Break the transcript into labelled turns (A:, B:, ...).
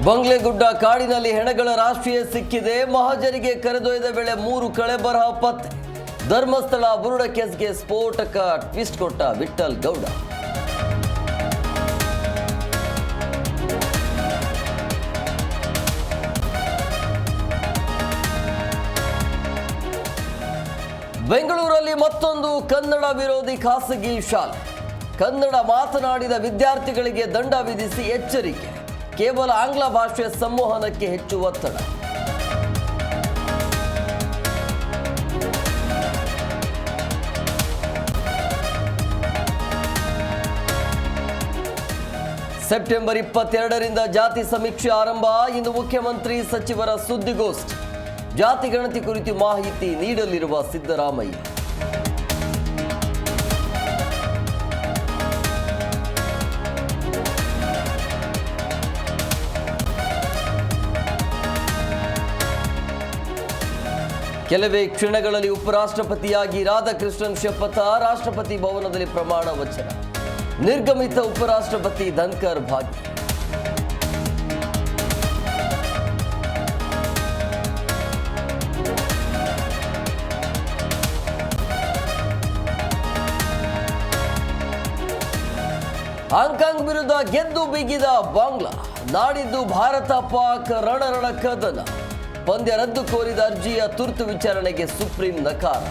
A: ಬಂಗ್ಲೆಗುಡ್ಡ ಕಾಡಿನಲ್ಲಿ ಹೆಣಗಳ ರಾಷ್ಟ್ರೀಯ ಸಿಕ್ಕಿದೆ. ಮಹಜರಿಗೆ ಕರೆದೊಯ್ದ ವೇಳೆ 3 ಕಳೆಬರಹ ಪತ್ತೆ. ಧರ್ಮಸ್ಥಳ ಬುರುಡ ಕೇಸ್ಗೆ ಸ್ಫೋಟಕ ಟ್ವಿಸ್ಟ್ ಕೊಟ್ಟ ವಿಠ್ಠಲ್ ಗೌಡ. ಬೆಂಗಳೂರಲ್ಲಿ ಮತ್ತೊಂದು ಕನ್ನಡ ವಿರೋಧಿ ಖಾಸಗಿ ಶಾಲೆ. ಕನ್ನಡ ಮಾತನಾಡಿದ ವಿದ್ಯಾರ್ಥಿಗಳಿಗೆ ದಂಡ ವಿಧಿಸಿ ಎಚ್ಚರಿಕೆ. ಕೇವಲ ಆಂಗ್ಲ ಭಾಷೆ ಸಂವಹನಕ್ಕೆ ಹೆಚ್ಚು ಒತ್ತಡ. ಸೆಪ್ಟೆಂಬರ್ 22ರಿಂದ ಜಾತಿ ಸಮೀಕ್ಷೆ ಆರಂಭ. ಇಂದು ಮುಖ್ಯಮಂತ್ರಿ ಸಚಿವರ ಸುದ್ದಿಗೋಷ್ಠಿ. ಜಾತಿ ಗಣತಿ ಕುರಿತು ಮಾಹಿತಿ ನೀಡಲಿರುವ ಸಿದ್ದರಾಮಯ್ಯ. ಕೆಲವೇ ಕ್ಷಣಗಳಲ್ಲಿ ಉಪರಾಷ್ಟ್ರಪತಿಯಾಗಿ ರಾಧಾಕೃಷ್ಣನ್ ಶಪಥ. ರಾಷ್ಟ್ರಪತಿ ಭವನದಲ್ಲಿ ಪ್ರಮಾಣ ವಚನ. ನಿರ್ಗಮಿತ ಉಪರಾಷ್ಟ್ರಪತಿ ಧನ್ಕರ್ ಭಾಗಿ. ಹಾಂಕಾಂಗ್ ವಿರುದ್ಧ ಗೆದ್ದು ಬಿಗಿದ ಬಾಂಗ್ಲಾ. ನಾಡಿದ್ದು ಭಾರತ ಪಾಕ್ ರಣರಣ ಕದನ. ಪಂದ್ಯ ರದ್ದು ಕೋರಿದ ಅರ್ಜಿಯ ತುರ್ತು ವಿಚಾರಣೆಗೆ ಸುಪ್ರೀಂ ನಕಾರ.